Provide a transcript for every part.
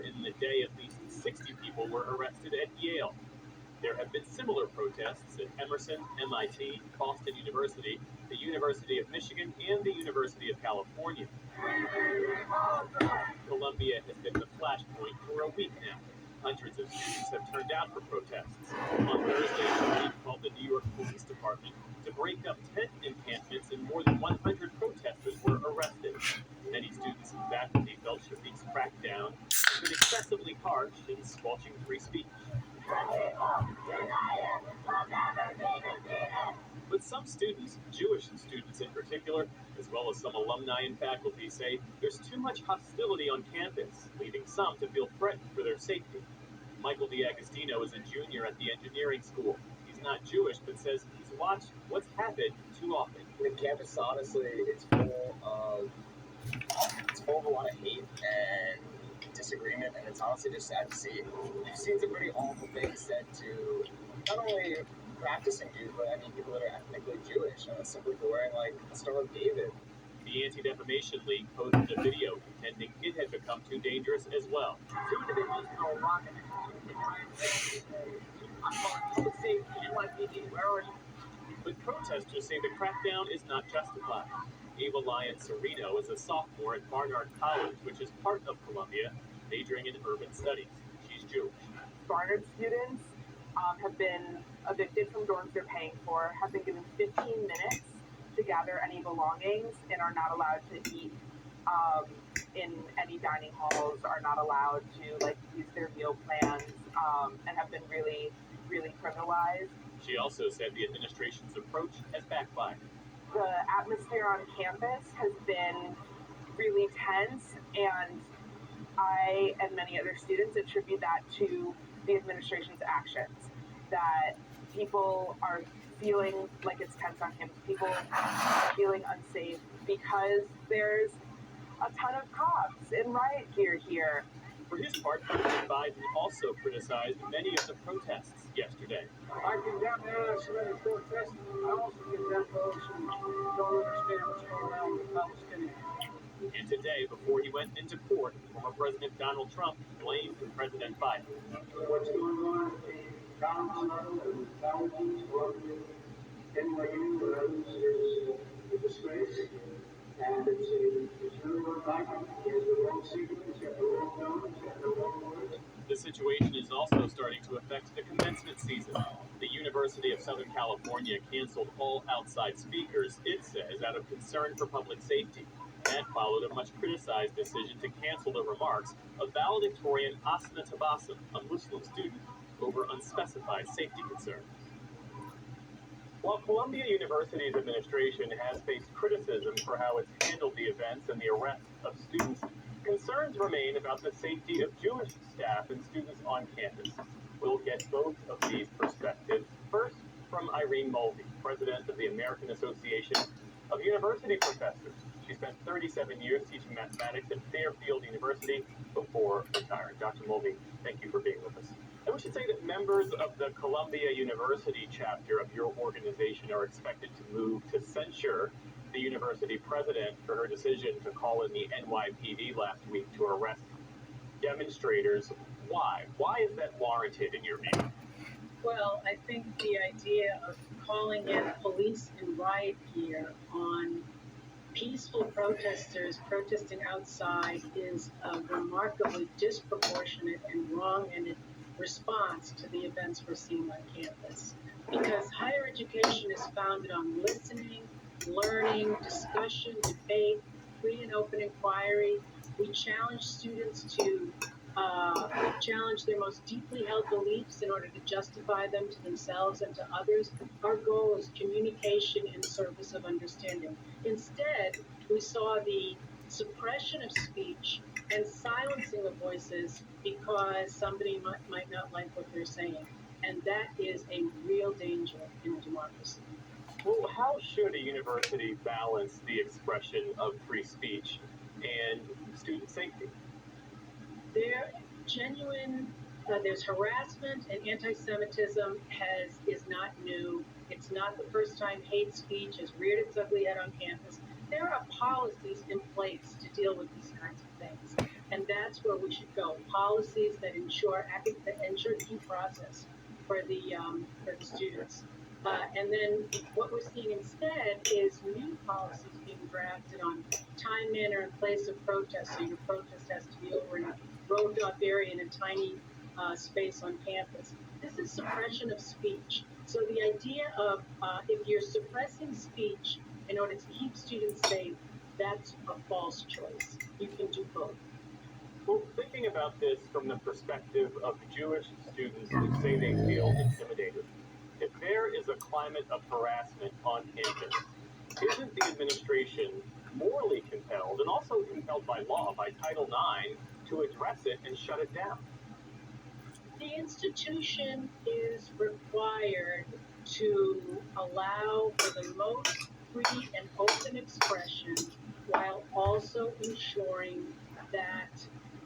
in the day, at least 60 people were arrested at Yale. There have been similar protests at Emerson, MIT, Boston University, the University of Michigan, and the University of California. Columbia has been the flashpoint for a week now. Hundreds of students have turned out for protests. On Thursday, the league called the New York Police Department to break up tent encampments, and more than 100 protesters were arrested. Many students and faculty felt Shafiq's crackdown has been excessively harsh in squelching free speech. But some students, Jewish students in particular, as well as some alumni and faculty, say there's too much hostility on campus, leading some to feel threatened for their safety. Michael DiAgostino is a junior at the engineering school. He's not Jewish, but says he's watched what's happened too often. The campus, honestly, it's full of a lot of hate and disagreement, and it's honestly just sad to see. You've seen some pretty awful things said to not only practicing Jews, but I mean people that are ethnically Jewish, simply for wearing like a Star of David. The Anti-Defamation League posted a video contending it had become too dangerous as well. Two individuals throw a rock at the I'm calling public safety, NYPD, where are you? But protesters say the crackdown is not justified. Ava Lyons-Serino is a sophomore at Barnard College, which is part of Columbia, majoring in urban studies. She's Jewish. Barnard students have been evicted from dorms they're paying for, have been given 15 minutes to gather any belongings, and are not allowed to eat in any dining halls, are not allowed to use their meal plans, and have been really, really criminalized. She also said the administration's approach has backfired. The atmosphere on campus has been really tense, and I and many other students attribute that to the administration's actions. That people are feeling like it's tense on campus. People are feeling unsafe because there's a ton of cops in riot gear here. For his part, President Biden also criticized many of the protests yesterday. I condemn the anti-Semitic protests. I also condemn those who don't understand what's going on with the Palestinians. And today, before he went into court, former President Donald Trump blamed President Biden. What's going on at the council and thousands working in NYU is a disgrace. And it's really what Biden is the wrong sequence, you have the wrong numbers, you have the wrong words. The situation is also starting to affect the commencement season. The University of Southern California canceled all outside speakers, it says, out of concern for public safety. That followed a much criticized decision to cancel the remarks of valedictorian Asna Tabassum, a Muslim student, over unspecified safety concerns. While Columbia University's administration has faced criticism for how it's handled the events and the arrest of students, concerns remain about the safety of Jewish staff and students on campus. We'll get both of these perspectives. First, from Irene Mulvey, president of the American Association of University Professors. She spent 37 years teaching mathematics at Fairfield University before retiring. Dr. Mulvey, thank you for being with us. And we should say that members of the Columbia University chapter of your organization are expected to move to censure the university president for her decision to call in the NYPD last week to arrest demonstrators. Why? Why is that warranted in your view? Well, I think the idea of calling in police in riot gear on peaceful protesters protesting outside is remarkably disproportionate and wrong, and it response to the events we're seeing on campus. Because higher education is founded on listening, learning, discussion, debate, free and open inquiry. We challenge students to challenge their most deeply held beliefs in order to justify them to themselves and to others. Our goal is communication in service of understanding. Instead, we saw the suppression of speech and silencing of voices because somebody might not like what they're saying. And that is a real danger in a democracy. Well, how should a university balance the expression of free speech and student safety? There's harassment, and anti-Semitism is not new. It's not the first time hate speech has reared its ugly head on campus. There are policies in place to deal with these kinds of things. And that's where we should go. Policies that ensure due process for the students. And then what we're seeing instead is new policies being drafted on time, manner, and place of protest. So your protest has to be over in a roped off area in a tiny space on campus. This is suppression of speech. So the idea of if you're suppressing speech in order to keep students safe, that's a false choice. You can do both. Well, thinking about this from the perspective of Jewish students who say they feel intimidated, if there is a climate of harassment on campus, isn't the administration morally compelled and also compelled by law, by Title IX, to address it and shut it down? The institution is required to allow for the most free and open expression while also ensuring that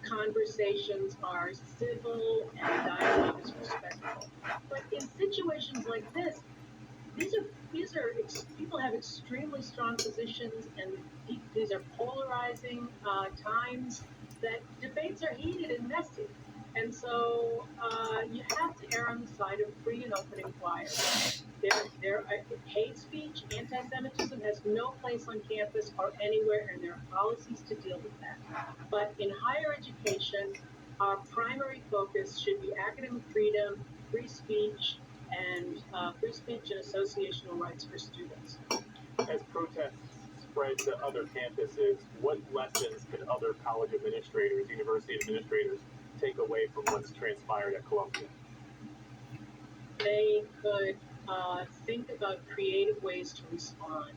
conversations are civil and dialogue is respectful. But in situations like this, these are people have extremely strong positions, and these are polarizing times that debates are heated and messy. And so you have to err on the side of free and open inquiry. Hate speech, anti-Semitism has no place on campus or anywhere, and there are policies to deal with that. But in higher education, our primary focus should be academic freedom, free speech, and associational rights for students. As protests spread to other campuses, what lessons can other college administrators, university administrators, take away from what's transpired at Columbia? They could think about creative ways to respond.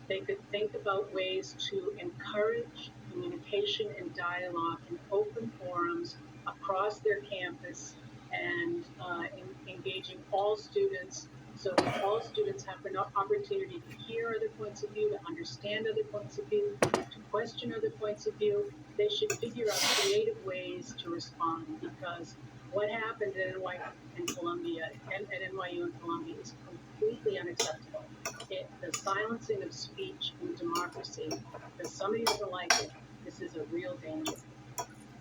They could think about ways to encourage communication and dialogue in open forums across their campus, and engaging all students so that all students have an opportunity to hear other points of view, to understand other points of view, to question other points of view. They should figure out creative ways to respond, because what happened at NYU and Columbia is completely unacceptable. The silencing of speech in democracy, because somebody doesn't like it, this is a real danger.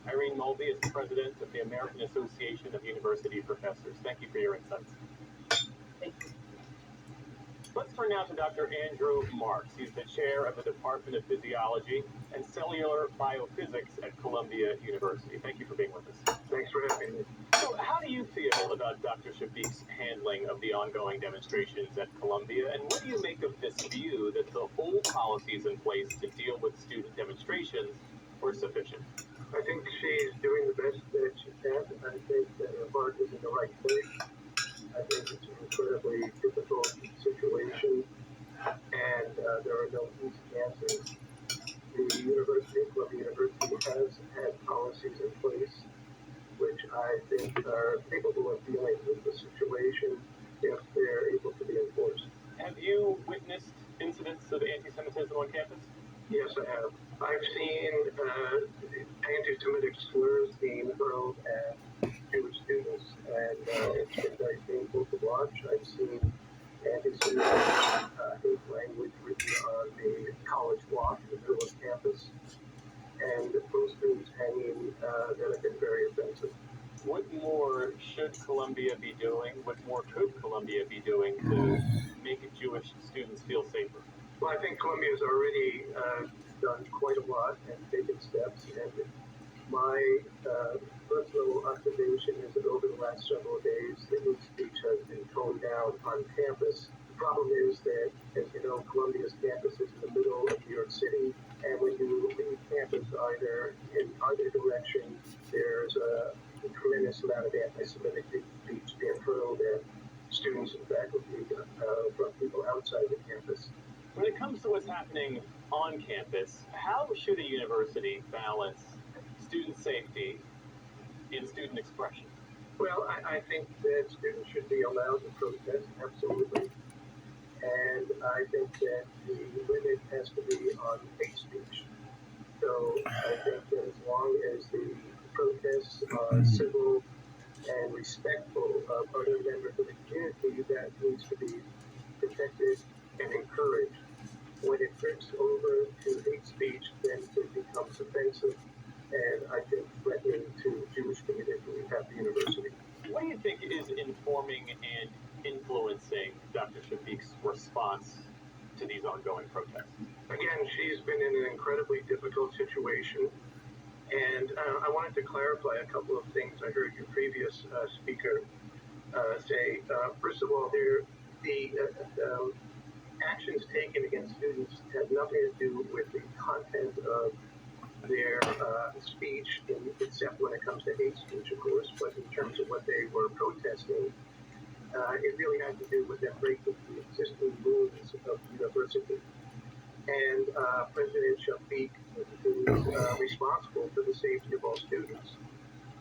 Irene Mulvey is the president of the American Association of University Professors. Thank you for your insights. Thank you. Let's turn now to Dr. Andrew Marks. He's the chair of the Department of Physiology and Cellular Biophysics at Columbia University. Thank you for being with us. Thanks for having me. So how do you feel about Dr. Shafiq's handling of the ongoing demonstrations at Columbia, and what do you make of this view that the old policies in place to deal with student demonstrations were sufficient? I think she's doing the best that she can. I think that her heart is in the right place. I think it's an incredibly difficult situation, and there are no easy answers. The University of Columbia University has had policies in place which I think are capable of dealing with the situation if they're able to be enforced. Have you witnessed incidents of anti-Semitism on campus? Yes, I have. I've seen anti-Semitic slurs being hurled at Jewish students, and it's been very painful to watch. I've seen anti-Semitic hate language written on the college block in the middle of campus, and posters hanging that have been very offensive. What more should Columbia be doing? What more could Columbia be doing to make Jewish students feel safer? Well, I think Columbia has already done quite a lot and taken steps. And my personal observation is that over the last several days, the hate speech has been toned down on campus. The problem is that, as you know, Columbia's campus is in the middle of New York City, and when you leave campus in either direction, there's a tremendous amount of anti-Semitic speech being hurled at students and faculty from people outside the campus. When it comes to what's happening on campus, how should a university balance student safety and student expression? Well, I think that students should be allowed to protest, absolutely. And I think that the limit has to be on hate speech. So I think that as long as the protests are civil and respectful of other members of the community, that needs to be protected and encouraged. When it drifts over to hate speech, then it becomes offensive, and I think threatening to Jewish community at the university. What do you think is informing and influencing Dr. Shafiq's response to these ongoing protests? Again, she's been in an incredibly difficult situation, and I wanted to clarify a couple of things I heard your previous speaker say. First of all, the actions taken against students have nothing to do with the content of their speech, except when it comes to hate speech, of course, but in terms of what they were protesting, it really had to do with them breaking the existing rules of the university. And President Shafiq is responsible for the safety of all students.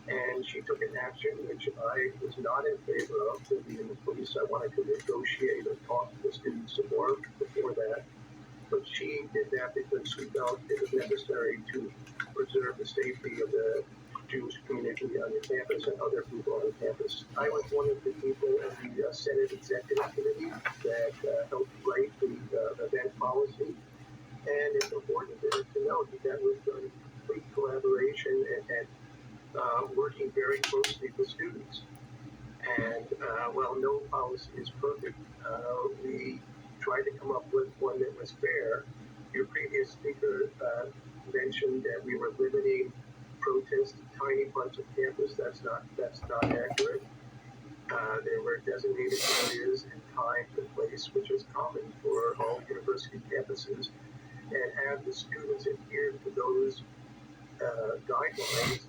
And she took an action which I was not in favor of to be in the police. I wanted to negotiate or talk to the students some more before that. But she did that because she felt it was necessary to preserve the safety of the Jewish community on the campus and other people on the campus. I was one of the people in the Senate Executive Committee that helped write the event policy. And it's important to note that was done in complete collaboration and working very closely with students. And while no policy is perfect, we tried to come up with one that was fair. Your previous speaker mentioned that we were limiting protests to tiny parts of campus. That's not accurate. There were designated areas and time and place, which is common for all university campuses, and have the students adhere to those guidelines,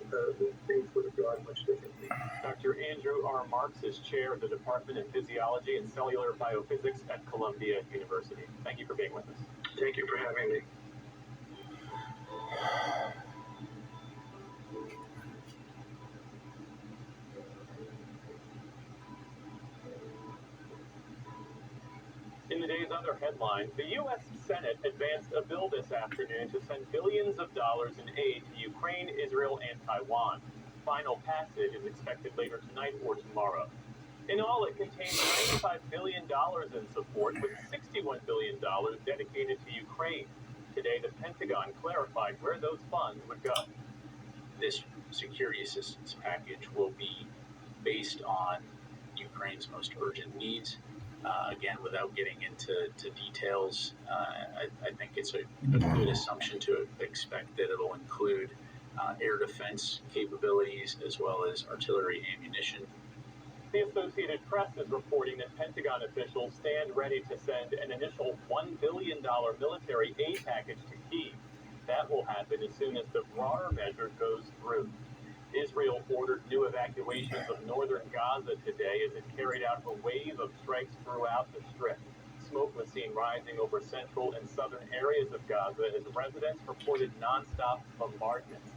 things would have gone much differently. Dr. Andrew R. Marks is chair of the Department of Physiology and Cellular Biophysics at Columbia University. Thank you for being with us. Thank you for having me. In the day's other headlines, the U.S. Senate advanced a bill this afternoon to send billions of dollars in aid to Ukraine, Israel, and Taiwan. Final passage is expected later tonight or tomorrow. In all, it contains $95 billion in support, with $61 billion dedicated to Ukraine. Today, the Pentagon clarified where those funds would go. This security assistance package will be based on Ukraine's most urgent needs. Again, without getting into details, I think it's a good assumption to expect that it'll include air defense capabilities as well as artillery ammunition. The Associated Press is reporting that Pentagon officials stand ready to send an initial $1 billion military aid package to Kyiv. That will happen as soon as the broader measure goes through. Israel ordered new evacuations of northern Gaza today as it carried out a wave of strikes throughout the Strip. Smoke was seen rising over central and southern areas of Gaza as residents reported nonstop bombardments.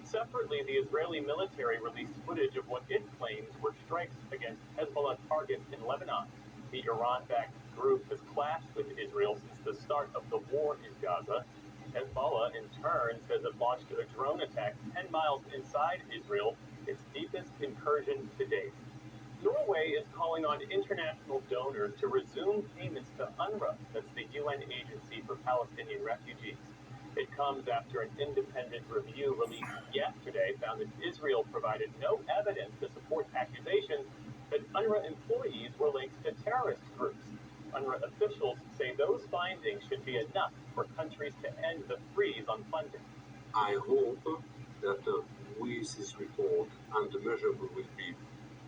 Separately, the Israeli military released footage of what it claims were strikes against Hezbollah targets in Lebanon. The Iran-backed group has clashed with Israel since the start of the war in Gaza. Hezbollah, in turn, says it launched a drone attack 10 miles inside Israel, its deepest incursion to date. Norway is calling on international donors to resume payments to UNRWA, that's the UN agency for Palestinian refugees. It comes after an independent review released yesterday found that Israel provided no evidence to support accusations that UNRWA employees were linked to terrorist groups. UNRWA officials say those findings should be enough for countries to end the freeze on funding. I hope that with this report and the measure we will be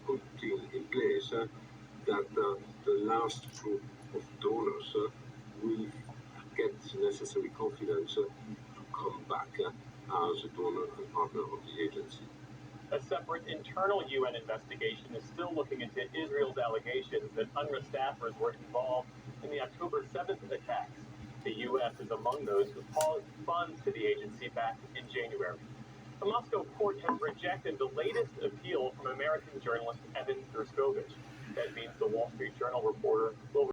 putting in place, that the last group of donors will get the necessary confidence to come back as a donor and partner of the agency. A separate internal UN investigation is still looking into Israel's allegations that UNRWA staffers were involved in the October 7th attacks. The U.S. is among those who paused funds to the agency back in January. The Moscow court has rejected the latest appeal from American journalist Evan Gerskovich. That means the Wall Street Journal reporter will